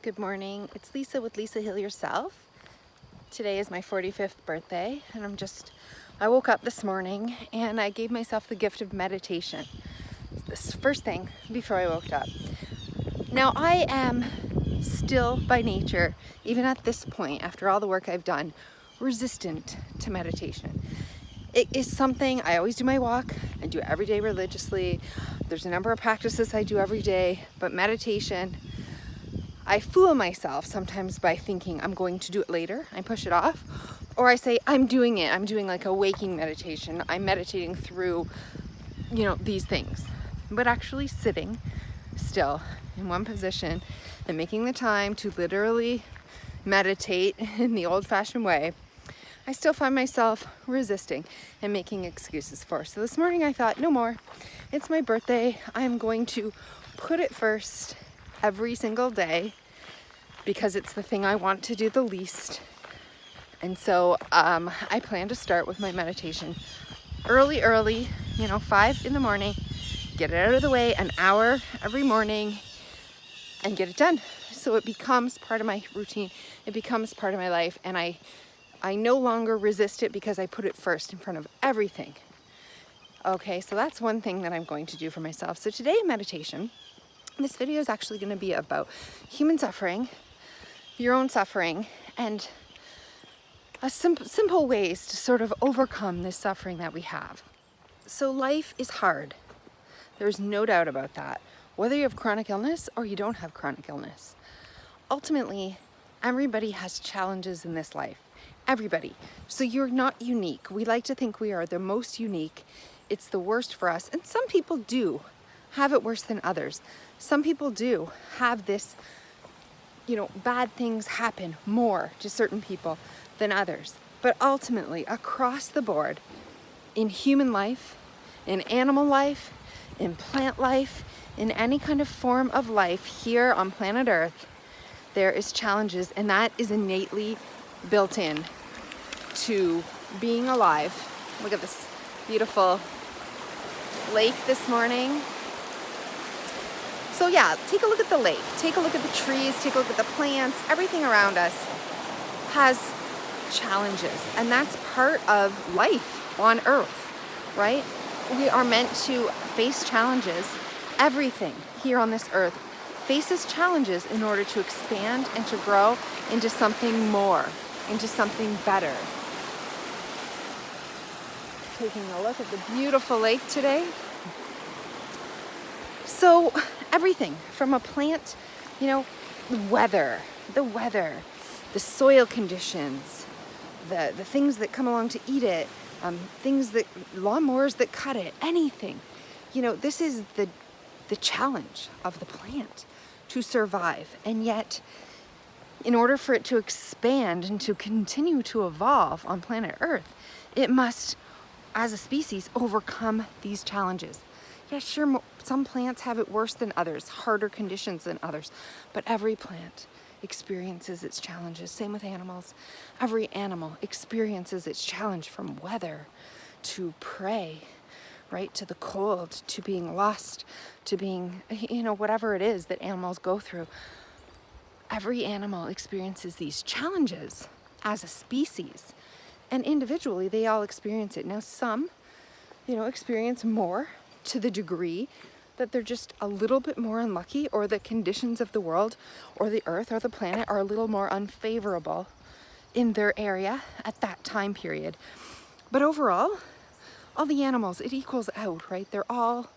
Good morning, it's Lisa with Lisa Heal Yourself. Today is my 45th birthday and I woke up this morning and I gave myself the gift of meditation. This first thing before I woke up. Now I am still by nature, even at this point, after all the work I've done, resistant to meditation. It is something, I always do my walk, I do it every day religiously. There's a number of practices I do every day, but meditation, I fool myself sometimes by thinking I'm going to do it later. I push it off. Or I say, I'm doing it. I'm doing like a waking meditation. I'm meditating through, these things. But actually sitting still in one position and making the time to literally meditate in the old-fashioned way, I still find myself resisting and making excuses for. So this morning I thought, no more. It's my birthday. I'm going to put it first every single day because it's the thing I want to do the least. And so I plan to start with my meditation early, 5 in the morning, get it out of the way, an hour every morning, and get it done. So it becomes part of my routine. It becomes part of my life. And I no longer resist it because I put it first in front of everything. Okay, so that's one thing that I'm going to do for myself. So today in meditation, this video is actually going to be about human suffering, your own suffering, and simple ways to sort of overcome this suffering that we have. So life is hard. There's no doubt about that. Whether you have chronic illness or you don't have chronic illness. Ultimately, everybody has challenges in this life. Everybody. So you're not unique. We like to think we are the most unique. It's the worst for us. And some people do have it worse than others. Some people do have this, bad things happen more to certain people than others. But ultimately, across the board, in human life, in animal life, in plant life, in any kind of form of life here on planet Earth, there is challenges, and that is innately built in to being alive. Look at this beautiful lake this morning. So yeah, take a look at the lake, take a look at the trees, take a look at the plants. Everything around us has challenges, and that's part of life on Earth, right? We are meant to face challenges. Everything here on this earth faces challenges in order to expand and to grow into something more, into something better. Taking a look at the beautiful lake today. So everything from a plant, the weather, the soil conditions, the things that come along to eat it, lawnmowers that cut it, anything. This is the challenge of the plant, to survive. And yet, in order for it to expand and to continue to evolve on planet Earth, it must, as a species, overcome these challenges. Yeah, sure, some plants have it worse than others, harder conditions than others, but every plant experiences its challenges. Same with animals. Every animal experiences its challenge, from weather to prey, right, to the cold, to being lost, to being, whatever it is that animals go through. Every animal experiences these challenges as a species, and individually they all experience it. Now some, experience more to the degree that they're just a little bit more unlucky, or the conditions of the world or the earth or the planet are a little more unfavorable in their area at that time period. But overall, all the animals, it equals out, right? They're all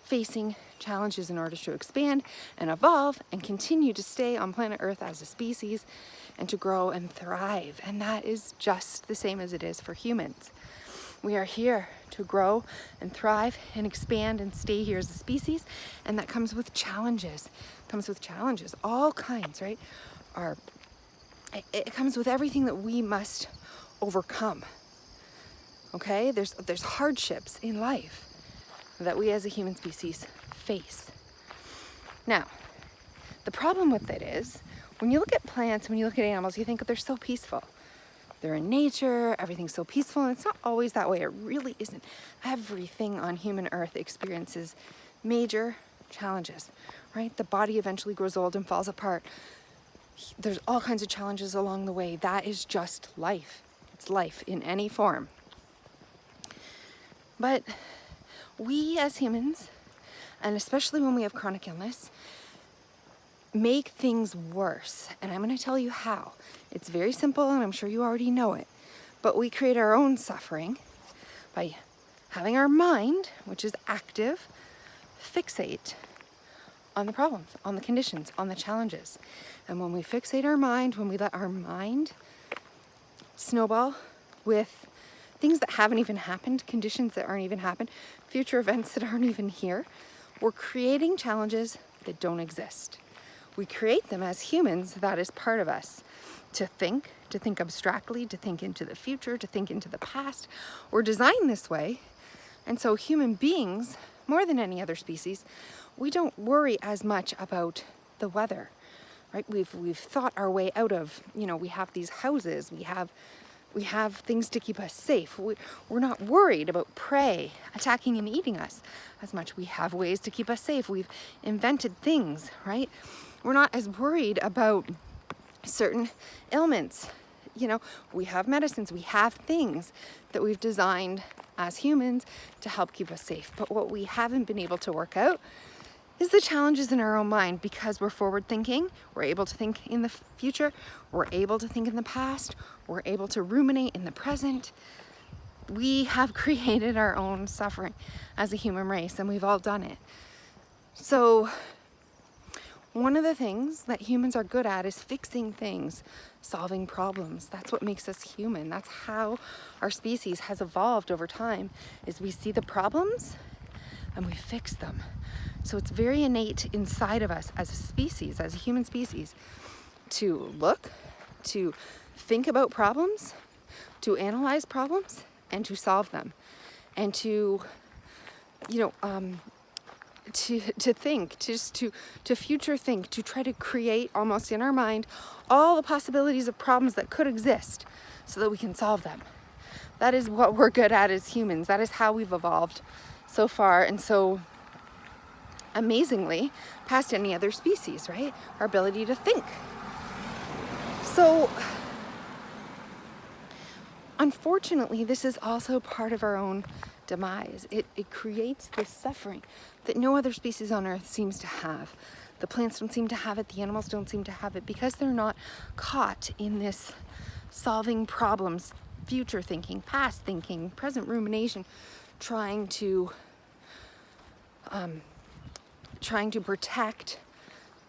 facing challenges in order to expand and evolve and continue to stay on planet Earth as a species and to grow and thrive. And that is just the same as it is for humans. We are here to grow and thrive and expand and stay here as a species, and that comes with challenges. All kinds, right? It comes with everything that we must overcome. Okay? There's hardships in life that we as a human species face. Now, the problem with it is, when you look at plants, when you look at animals, you think they're so peaceful. They're in nature, everything's so peaceful, and it's not always that way. It really isn't. Everything on human Earth experiences major challenges, right? The body eventually grows old and falls apart. There's all kinds of challenges along the way. That is just life. It's life in any form. But we as humans, and especially when we have chronic illness, make things worse. And I'm going to tell you how. It's very simple, and I'm sure you already know it. But we create our own suffering by having our mind, which is active, fixate on the problems, on the conditions, on the challenges. And when we fixate our mind, when we let our mind snowball with things that haven't even happened, conditions that aren't even happened, future events that aren't even here, we're creating challenges that don't exist. We create them as humans. That is part of us. To think abstractly, to think into the future, to think into the past. We're designed this way. And so human beings, more than any other species, we don't worry as much about the weather, right? We've thought our way out of, we have these houses, we have things to keep us safe. We're not worried about prey attacking and eating us as much. We have ways to keep us safe. We've invented things, right? We're not as worried about certain ailments. We have medicines, we have things that we've designed as humans to help keep us safe. But what we haven't been able to work out is the challenges in our own mind, because we're forward thinking. We're able to think in the future. We're able to think in the past. We're able to ruminate in the present. We have created our own suffering as a human race, and we've all done it. So one of the things that humans are good at is fixing things, solving problems. That's what makes us human. That's how our species has evolved over time, is we see the problems and we fix them. So it's very innate inside of us as a species, as a human species, to look, to think about problems, to analyze problems, and to solve them. And to think, to future think, to try to create almost in our mind all the possibilities of problems that could exist so that we can solve them. That is what we're good at as humans. That is how we've evolved so far, and so amazingly past any other species, right? Our ability to think. So unfortunately, this is also part of our own demise. It creates this suffering that no other species on Earth seems to have. The plants don't seem to have it, the animals don't seem to have it, because they're not caught in this solving problems, future thinking, past thinking, present rumination, trying to protect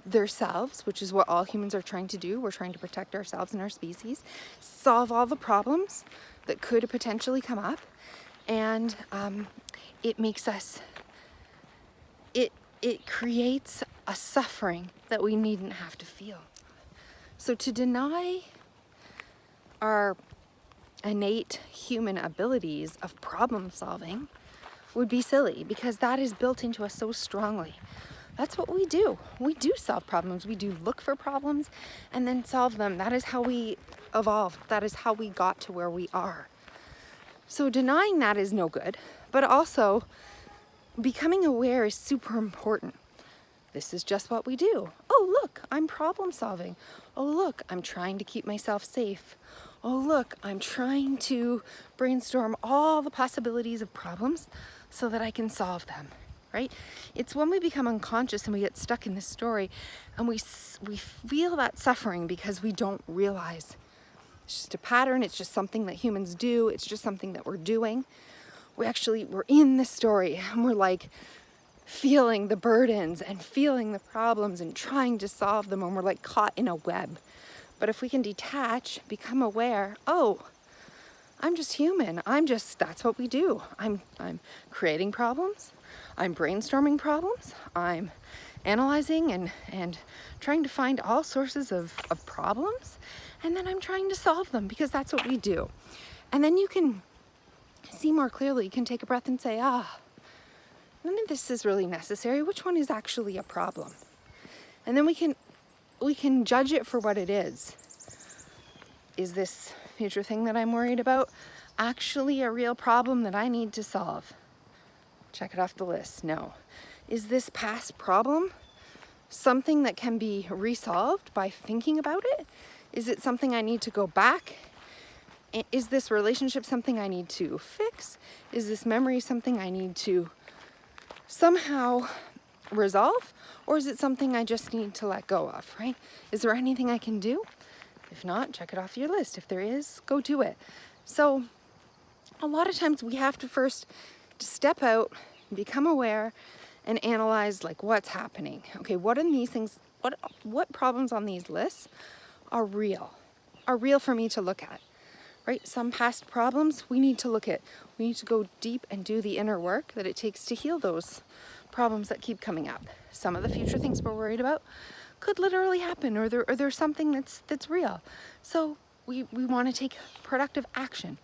themselves, which is what all humans are trying to do. We're trying to protect ourselves and our species, solve all the problems that could potentially come up, and it makes us, it creates a suffering that we needn't have to feel. So to deny our innate human abilities of problem solving would be silly, because that is built into us so strongly. That's what we do. We do solve problems. We do look for problems and then solve them. That is how we evolved. That is how we got to where we are. So denying that is no good, but also becoming aware is super important. This is just what we do. Oh, look, I'm problem solving. Oh, look, I'm trying to keep myself safe. Oh, look, I'm trying to brainstorm all the possibilities of problems so that I can solve them, right? It's when we become unconscious and we get stuck in this story and we feel that suffering because we don't realize. It's just a pattern. It's just something that humans do. It's just something that we're doing. We're in the story and we're like feeling the burdens and feeling the problems and trying to solve them, and we're like caught in a web. But if we can detach, become aware, oh, I'm just human. That's what we do. I'm creating problems. I'm brainstorming problems. I'm analyzing and trying to find all sources of problems. And then I'm trying to solve them, because that's what we do. And then you can see more clearly. You can take a breath and say, none of this is really necessary. Which one is actually a problem? And then we can judge it for what it is. Is this future thing that I'm worried about actually a real problem that I need to solve? Check it off the list. No. Is this past problem something that can be resolved by thinking about it? Is it something I need to go back? Is this relationship something I need to fix? Is this memory something I need to somehow resolve? Or is it something I just need to let go of, right? Is there anything I can do? If not, check it off your list. If there is, go do it. So a lot of times we have to first step out, become aware, and analyze like what's happening. Okay, what are these things, what problems on these lists are real for me to look at, right? Some past problems we need to look at. We need to go deep and do the inner work that it takes to heal those problems that keep coming up. Some of the future things we're worried about could literally happen, or there's something that's real. So we want to take productive action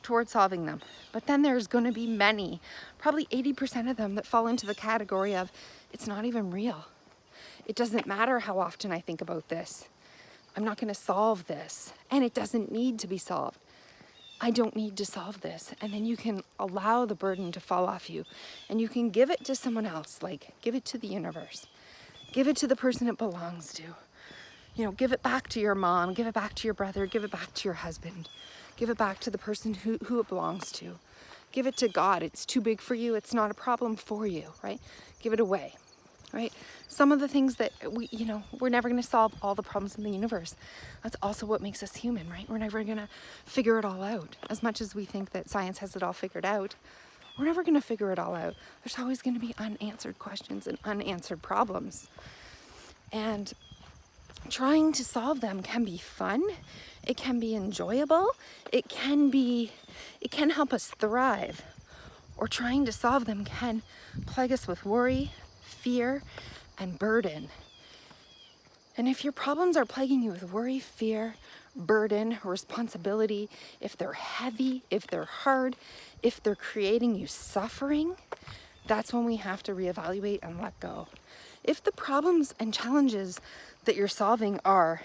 towards solving them. But then there's going to be many, probably 80% of them, that fall into the category of it's not even real. It doesn't matter how often I think about this. I'm not going to solve this, and it doesn't need to be solved. I don't need to solve this. And then you can allow the burden to fall off you, and you can give it to someone else, like give it to the universe. Give it to the person it belongs to. You know, give it back to your mom, give it back to your brother, give it back to your husband. Give it back to the person who it belongs to. Give it to God. It's too big for you. It's not a problem for you, right? Give it away, right? Some of the things that we're never going to solve all the problems in the universe. That's also what makes us human, right? We're never going to figure it all out. As much as we think that science has it all figured out, we're never going to figure it all out. There's always going to be unanswered questions and unanswered problems. And trying to solve them can be fun. It can be enjoyable. It can help us thrive. Or trying to solve them can plague us with worry, fear, and burden. And if your problems are plaguing you with worry, fear, burden, responsibility, if they're heavy, if they're hard, if they're creating you suffering, that's when we have to reevaluate and let go. If the problems and challenges that you're solving are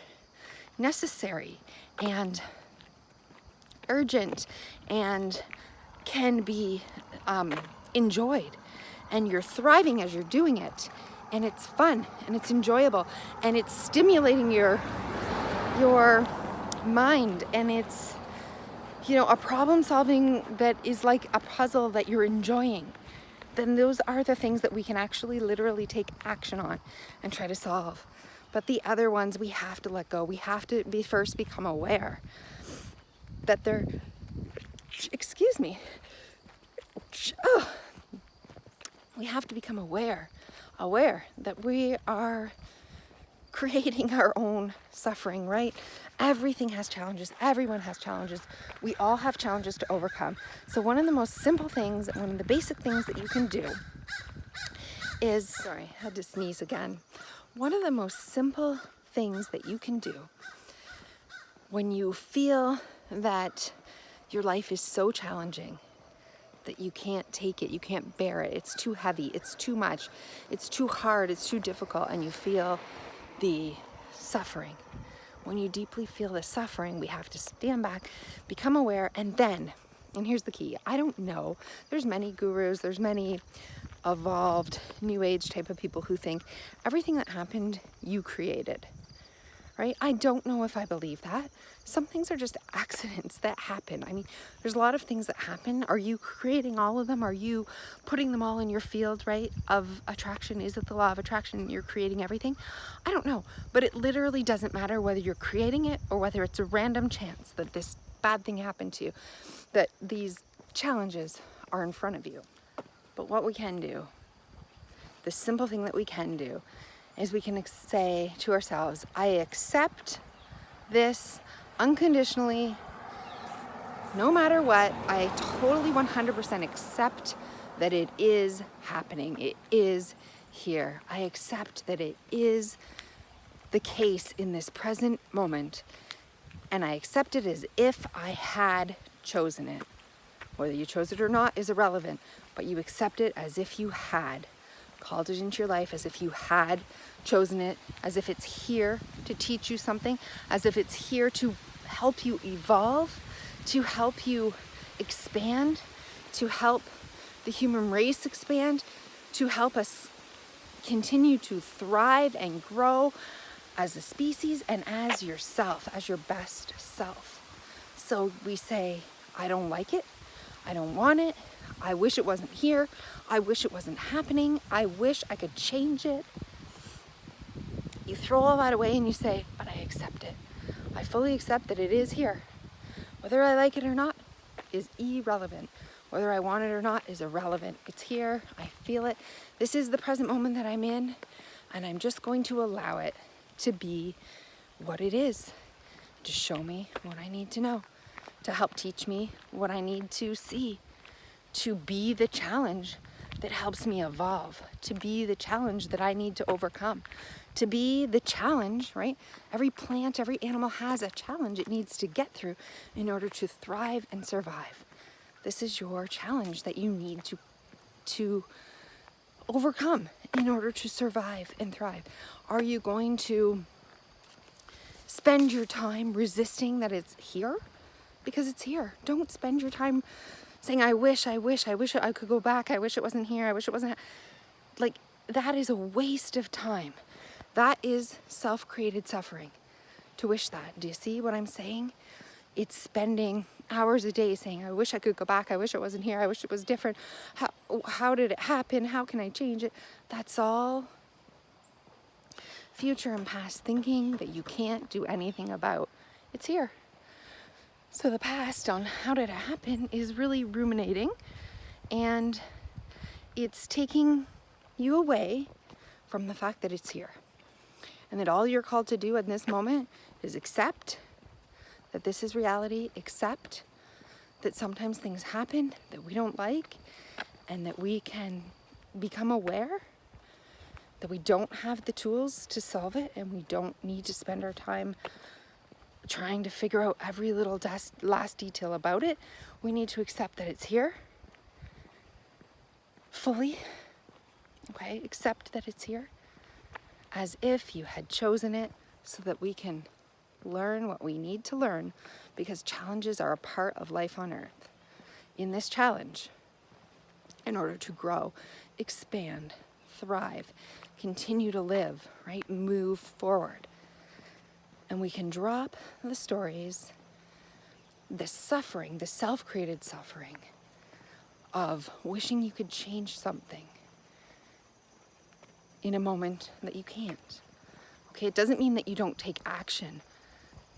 necessary and urgent and can be enjoyed, and you're thriving as you're doing it, and it's fun and it's enjoyable and it's stimulating your mind, and it's a problem solving that is like a puzzle that you're enjoying, then those are the things that we can actually literally take action on and try to solve. But the other ones we have to let go. We have to first become aware that they're, we have to become aware that we are creating our own suffering, right? Everything has challenges. Everyone has challenges. We all have challenges to overcome. So one of the most simple things, one of the basic things that you can do is, sorry, I had to sneeze again. One of the most simple things that you can do when you feel that your life is so challenging that you can't take it, you can't bear it, it's too heavy, it's too much, it's too hard, it's too difficult, and you feel the suffering. When you deeply feel the suffering, we have to stand back, become aware, and here's the key. I don't know. There's many gurus, there's many evolved new age type of people who think everything that happened, you created, right? I don't know if I believe that. Some things are just accidents that happen. I mean, there's a lot of things that happen. Are you creating all of them? Are you putting them all in your field, right, of attraction? Is it the law of attraction? You're creating everything? I don't know. But it literally doesn't matter whether you're creating it or whether it's a random chance that this bad thing happened to you, that these challenges are in front of you. But what we can do, the simple thing that we can do, is we can say to ourselves, I accept this unconditionally, no matter what. I totally 100% accept that it is happening. It is here. I accept that it is the case in this present moment, and I accept it as if I had chosen it. Whether you chose it or not is irrelevant, but you accept it as if you had called it into your life, as if you had chosen it, as if it's here to teach you something, as if it's here to help you evolve, to help you expand, to help the human race expand, to help us continue to thrive and grow as a species and as yourself, as your best self. So we say, I don't like it. I don't want it. I wish it wasn't here. I wish it wasn't happening. I wish I could change it. You throw all that away and you say, but I accept it. I fully accept that it is here. Whether I like it or not is irrelevant. Whether I want it or not is irrelevant. It's here. I feel it. This is the present moment that I'm in, and I'm just going to allow it to be what it is, to show me what I need to know, to help teach me what I need to see, to be the challenge that helps me evolve, to be the challenge that I need to overcome, to be the challenge, right? Every plant, every animal has a challenge it needs to get through in order to thrive and survive. This is your challenge that you need to overcome in order to survive and thrive. Are you going to spend your time resisting that it's here? Because it's here. Don't spend your time saying, I wish I could go back. I wish it wasn't here. I wish it wasn't. Like, that is a waste of time. That is self-created suffering to wish that. Do you see what I'm saying? It's spending hours a day saying, I wish I could go back. I wish it wasn't here. I wish it was different. How did it happen? How can I change it? That's all future and past thinking that you can't do anything about. It's here. So the past on how did it happen is really ruminating, and it's taking you away from the fact that it's here. And that all you're called to do in this moment is accept that this is reality, accept that sometimes things happen that we don't like, and that we can become aware that we don't have the tools to solve it, and we don't need to spend our time trying to figure out every little last detail about it. We need to accept that it's here fully. Okay, accept that it's here as if you had chosen it, so that we can learn what we need to learn, because challenges are a part of life on earth. In this challenge, in order to grow, expand, thrive, continue to live, right? Move forward. And we can drop the stories, the suffering, the self-created suffering of wishing you could change something in a moment that you can't. Okay, it doesn't mean that you don't take action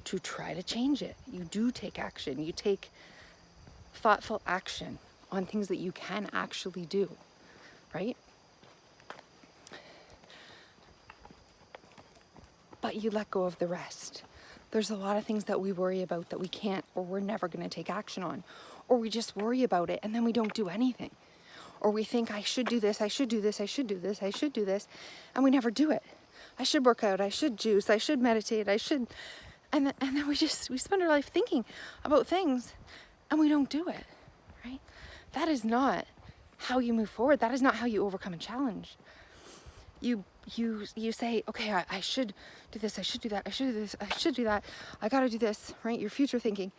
to try to change it. You do take action. You take thoughtful action on things that you can actually do, right? But you let go of the rest. There's a lot of things that we worry about that we can't, or we're never going to take action on. Or we just worry about it and then we don't do anything. Or we think, I should do this, I should do this, I should do this, I should do this, and we never do it. I should work out, I should juice, I should meditate, I should... And then we spend our life thinking about things and we don't do it, right? That is not how you move forward. That is not how you overcome a challenge. You say, okay, I should do this, I should do that, I should do this, I should do that, I gotta do this, right? Your future thinking.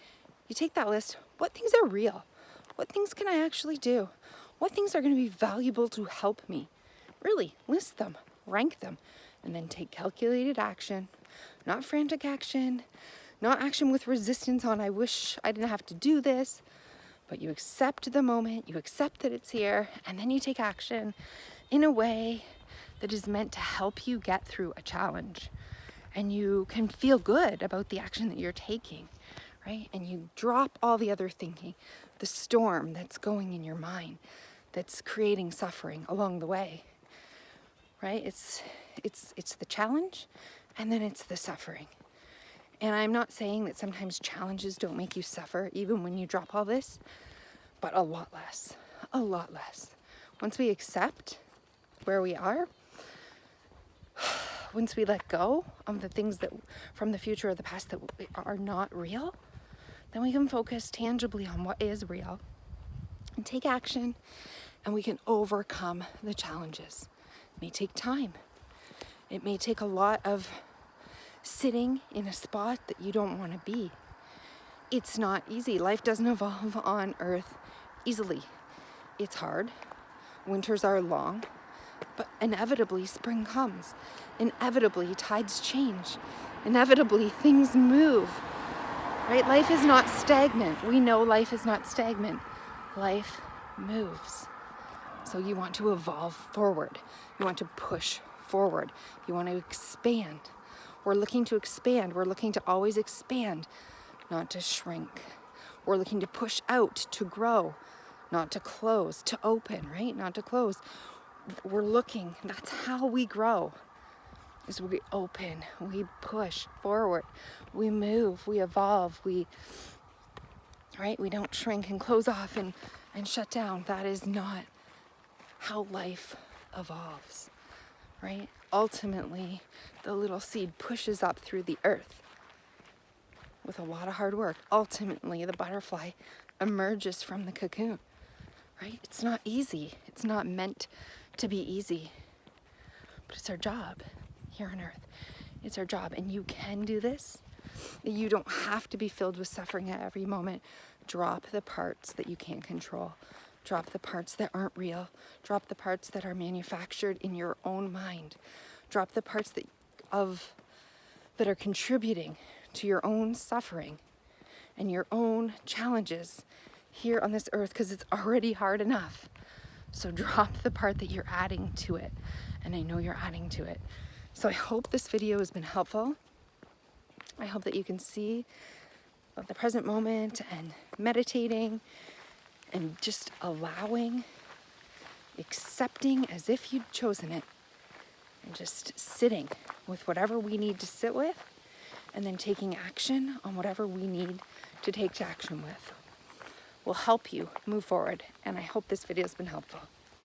You take that list. What things are real? What things can I actually do? What things are going to be valuable to help me? Really, list them, rank them, and then take calculated action. Not frantic action, not action with resistance on, I wish I didn't have to do this, but you accept the moment, you accept that it's here, and then you take action in a way that is meant to help you get through a challenge. And you can feel good about the action that you're taking, right? And you drop all the other thinking, the storm that's going in your mind, that's creating suffering along the way, right? It's the challenge, and then it's the suffering. And I'm not saying that sometimes challenges don't make you suffer, even when you drop all this, but a lot less. Once we accept where we are, once we let go of the things that from the future or the past that are not real, then we can focus tangibly on what is real and take action, and we can overcome the challenges. It may take time. It may take a lot of sitting in a spot that you don't want to be. It's not easy. Life doesn't evolve on Earth easily. It's hard. Winters are long. But inevitably spring comes. Inevitably tides change. Inevitably things move, right? Life is not stagnant. We know life is not stagnant. Life moves. So you want to evolve forward. You want to push forward. You want to expand. We're looking to expand. We're looking to always expand, not to shrink. We're looking to push out, to grow, not to close, to open, right? Not to close. We're looking, that's how we grow, is we open, we push forward, we move, we evolve, right? We don't shrink and close off and shut down. That is not how life evolves, right? Ultimately, the little seed pushes up through the earth with a lot of hard work. Ultimately, the butterfly emerges from the cocoon, right? It's not easy. It's not meant to be easy, but it's our job here on earth. It's our job, and you can do this. You don't have to be filled with suffering at every moment. Drop the parts that you can't control. Drop the parts that aren't real. Drop the parts that are manufactured in your own mind. Drop the parts that are contributing to your own suffering and your own challenges here on this earth, because it's already hard enough. So drop the part that you're adding to it, and I know you're adding to it. So I hope this video has been helpful. I hope that you can see the present moment and meditating and just allowing, accepting as if you'd chosen it, and just sitting with whatever we need to sit with, and then taking action on whatever we need to take action with will help you move forward. And I hope this video has been helpful.